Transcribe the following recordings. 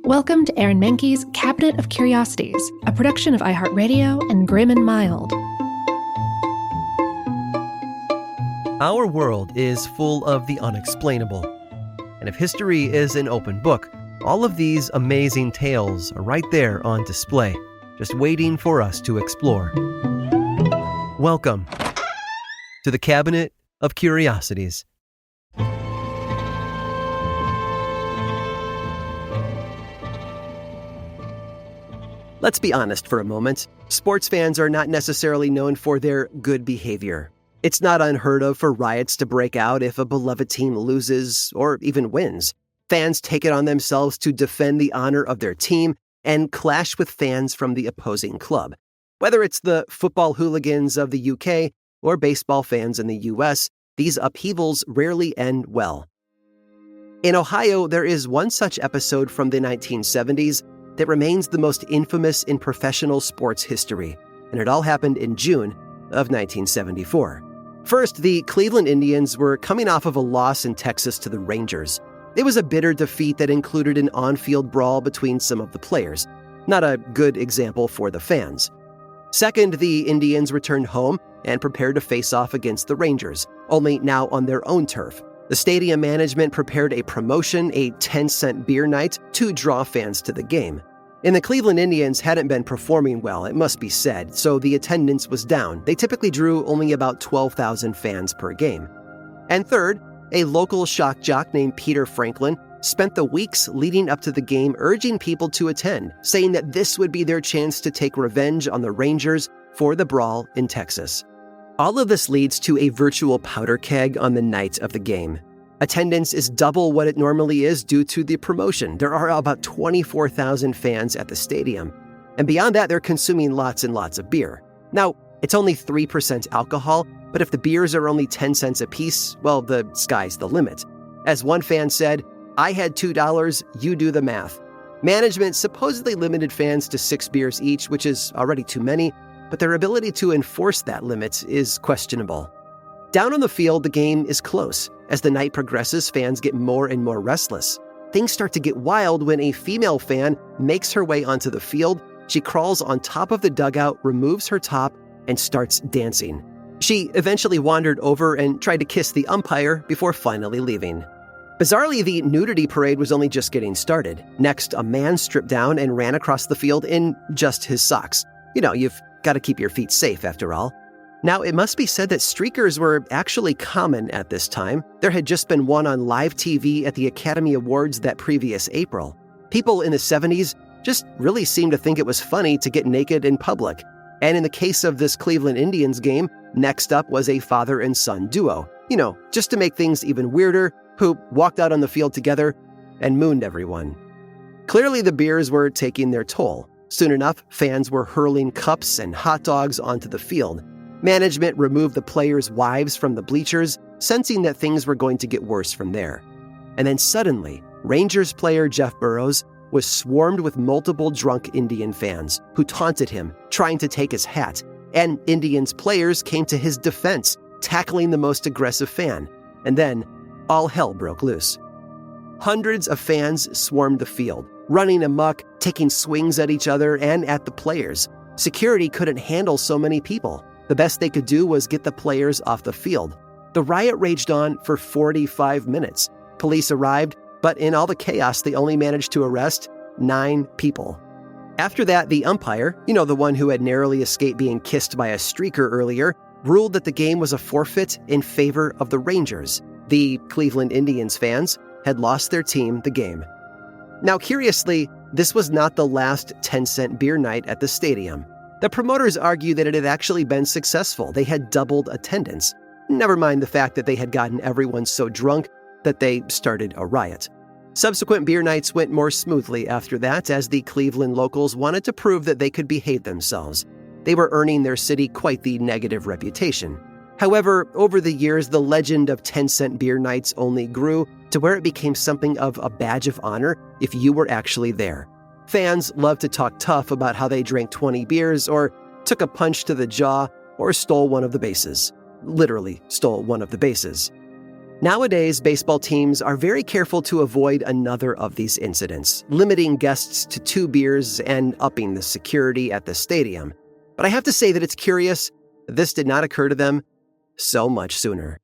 Welcome to Aaron Mahnke's Cabinet of Curiosities, a production of iHeartRadio and Grim and Mild. Our world is full of the unexplainable. And if history is an open book, all of these amazing tales are right there on display, just waiting for us to explore. Welcome to the Cabinet of Curiosities. Let's be honest for a moment. Sports fans are not necessarily known for their good behavior. It's not unheard of for riots to break out if a beloved team loses or even wins. Fans take it on themselves to defend the honor of their team and clash with fans from the opposing club. Whether it's the football hooligans of the UK or baseball fans in the US, these upheavals rarely end well. In Ohio, there is one such episode from the 1970s that remains the most infamous in professional sports history, and it all happened in June of 1974. First, the Cleveland Indians were coming off of a loss in Texas to the Rangers. It was a bitter defeat that included an on-field brawl between some of the players. Not a good example for the fans. Second, the Indians returned home and prepared to face off against the Rangers, only now on their own turf. The stadium management prepared a promotion, a 10-cent beer night, to draw fans to the game. And the Cleveland Indians hadn't been performing well, it must be said, so the attendance was down. They typically drew only about 12,000 fans per game. And third, a local shock jock named Peter Franklin spent the weeks leading up to the game urging people to attend, saying that this would be their chance to take revenge on the Rangers for the brawl in Texas. All of this leads to a virtual powder keg on the night of the game. Attendance is double what it normally is due to the promotion. There are about 24,000 fans at the stadium. And beyond that, they're consuming lots and lots of beer. Now, it's only 3% alcohol, but if the beers are only 10 cents a piece, well, the sky's the limit. As one fan said, "I had $2, you do the math." Management supposedly limited fans to 6 beers each, which is already too many, but their ability to enforce that limit is questionable. Down on the field, the game is close. As the night progresses, fans get more and more restless. Things start to get wild when a female fan makes her way onto the field. She crawls on top of the dugout, removes her top, and starts dancing. She eventually wandered over and tried to kiss the umpire before finally leaving. Bizarrely, the nudity parade was only just getting started. Next, a man stripped down and ran across the field in just his socks. You know, you've got to keep your feet safe after all. Now, it must be said that streakers were actually common at this time. There had just been one on live TV at the Academy Awards that previous April. People in the 70s just really seemed to think it was funny to get naked in public. And in the case of this Cleveland Indians game, next up was a father and son duo. You know, just to make things even weirder, who walked out on the field together and mooned everyone. Clearly, the beers were taking their toll. Soon enough, fans were hurling cups and hot dogs onto the field. Management removed the players' wives from the bleachers, sensing that things were going to get worse from there. And then suddenly, Rangers player Jeff Burroughs was swarmed with multiple drunk Indian fans who taunted him, trying to take his hat. And Indians players came to his defense, tackling the most aggressive fan. And then, all hell broke loose. Hundreds of fans swarmed the field, running amok, taking swings at each other and at the players. Security couldn't handle so many people. The best they could do was get the players off the field. The riot raged on for 45 minutes. Police arrived, but in all the chaos, they only managed to arrest 9 people. After that, the umpire, you know, the one who had narrowly escaped being kissed by a streaker earlier, ruled that the game was a forfeit in favor of the Rangers. The Cleveland Indians fans had lost their team the game. Now, curiously, this was not the last 10-cent beer night at the stadium. The promoters argue that it had actually been successful. They had doubled attendance. Never mind the fact that they had gotten everyone so drunk that they started a riot. Subsequent beer nights went more smoothly after that, as the Cleveland locals wanted to prove that they could behave themselves. They were earning their city quite the negative reputation. However, over the years, the legend of 10-cent beer nights only grew to where it became something of a badge of honor if you were actually there. Fans loved to talk tough about how they drank 20 beers or took a punch to the jaw or stole one of the bases. Literally stole one of the bases. Nowadays, baseball teams are very careful to avoid another of these incidents, limiting guests to 2 beers and upping the security at the stadium. But I have to say that it's curious, this did not occur to them so much sooner.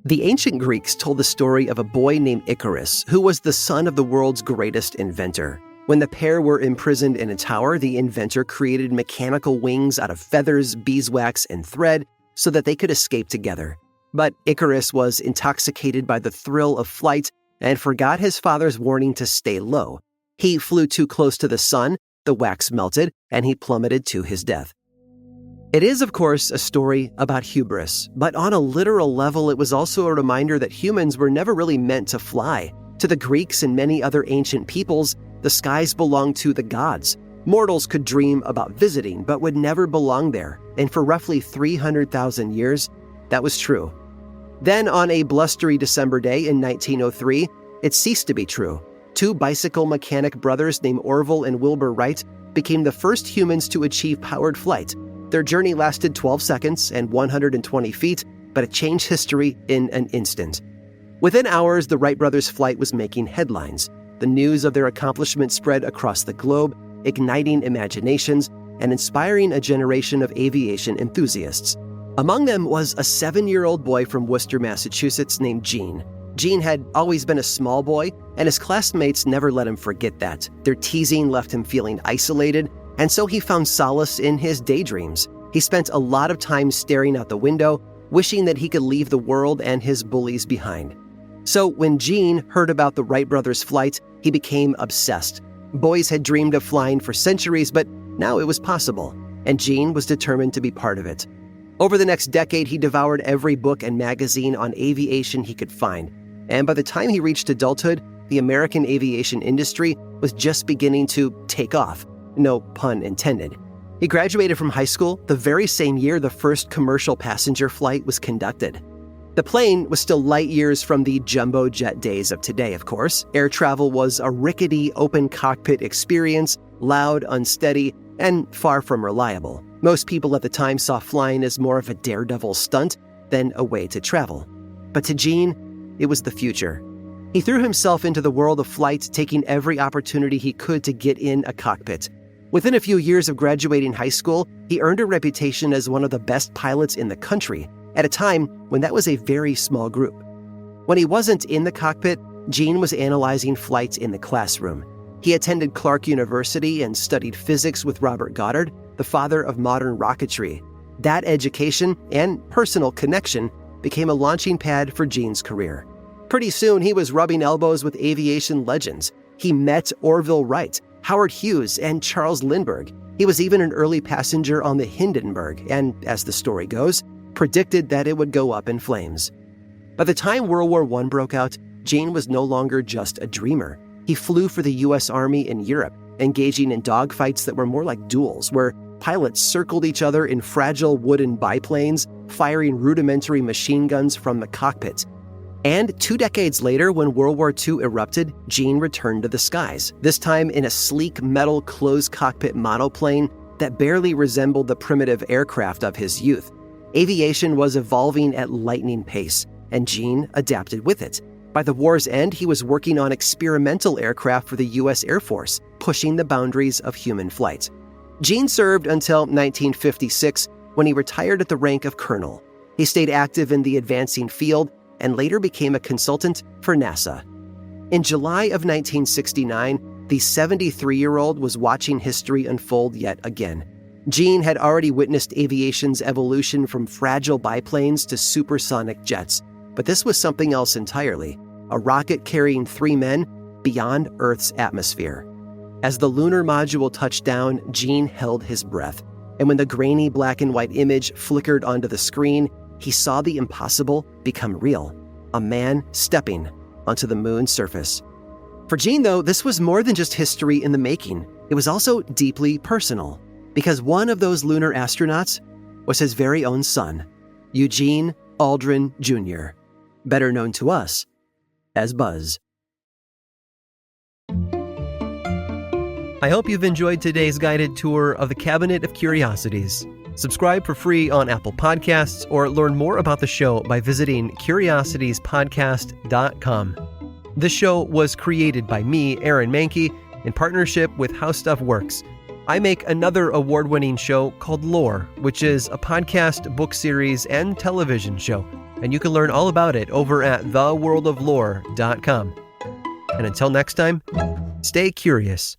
The ancient Greeks told the story of a boy named Icarus, who was the son of the world's greatest inventor. When the pair were imprisoned in a tower, the inventor created mechanical wings out of feathers, beeswax, and thread so that they could escape together. But Icarus was intoxicated by the thrill of flight and forgot his father's warning to stay low. He flew too close to the sun, the wax melted, and he plummeted to his death. It is, of course, a story about hubris, but on a literal level, it was also a reminder that humans were never really meant to fly. To the Greeks and many other ancient peoples, the skies belonged to the gods. Mortals could dream about visiting, but would never belong there. And for roughly 300,000 years, that was true. Then, on a blustery December day in 1903, it ceased to be true. 2 bicycle mechanic brothers named Orville and Wilbur Wright became the first humans to achieve powered flight. Their journey lasted 12 seconds and 120 feet, but it changed history in an instant. Within hours, the Wright brothers' flight was making headlines. The news of their accomplishment spread across the globe, igniting imaginations and inspiring a generation of aviation enthusiasts. Among them was a 7-year-old boy from Worcester, Massachusetts named Gene. Gene had always been a small boy, and his classmates never let him forget that. Their teasing left him feeling isolated, and so he found solace in his daydreams. He spent a lot of time staring out the window, wishing that he could leave the world and his bullies behind. So when Gene heard about the Wright brothers' flight, he became obsessed. Boys had dreamed of flying for centuries, but now it was possible, and Gene was determined to be part of it. Over the next decade, he devoured every book and magazine on aviation he could find, and by the time he reached adulthood, the American aviation industry was just beginning to take off. No pun intended. He graduated from high school the very same year the first commercial passenger flight was conducted. The plane was still light years from the jumbo jet days of today, of course. Air travel was a rickety, open cockpit experience, loud, unsteady, and far from reliable. Most people at the time saw flying as more of a daredevil stunt than a way to travel. But to Gene, it was the future. He threw himself into the world of flight, taking every opportunity he could to get in a cockpit. Within a few years of graduating high school, he earned a reputation as one of the best pilots in the country, at a time when that was a very small group. When he wasn't in the cockpit, Gene was analyzing flights in the classroom. He attended Clark University and studied physics with Robert Goddard, the father of modern rocketry. That education and personal connection became a launching pad for Gene's career. Pretty soon, he was rubbing elbows with aviation legends. He met Orville Wright, Howard Hughes, and Charles Lindbergh. He was even an early passenger on the Hindenburg, and, as the story goes, predicted that it would go up in flames. By the time World War I broke out, Gene was no longer just a dreamer. He flew for the U.S. Army in Europe, engaging in dogfights that were more like duels, where pilots circled each other in fragile wooden biplanes, firing rudimentary machine guns from the cockpit. And 2 decades later, when World War II erupted, Gene returned to the skies, this time in a sleek metal closed-cockpit monoplane that barely resembled the primitive aircraft of his youth. Aviation was evolving at lightning pace, and Gene adapted with it. By the war's end, he was working on experimental aircraft for the U.S. Air Force, pushing the boundaries of human flight. Gene served until 1956, when he retired at the rank of colonel. He stayed active in the advancing field and later became a consultant for NASA. In July of 1969, the 73-year-old was watching history unfold yet again. Gene had already witnessed aviation's evolution from fragile biplanes to supersonic jets, but this was something else entirely, a rocket carrying 3 men beyond Earth's atmosphere. As the lunar module touched down, Gene held his breath, and when the grainy black and white image flickered onto the screen, he saw the impossible become real, a man stepping onto the moon's surface. For Gene, though, this was more than just history in the making. It was also deeply personal, because one of those lunar astronauts was his very own son, Eugene Aldrin Jr., better known to us as Buzz. I hope you've enjoyed today's guided tour of the Cabinet of Curiosities. Subscribe for free on Apple Podcasts or learn more about the show by visiting curiositiespodcast.com. This show was created by me, Aaron Mahnke, in partnership with How Stuff Works. I make another award-winning show called Lore, which is a podcast, book series, and television show, and you can learn all about it over at theworldoflore.com. And until next time, stay curious.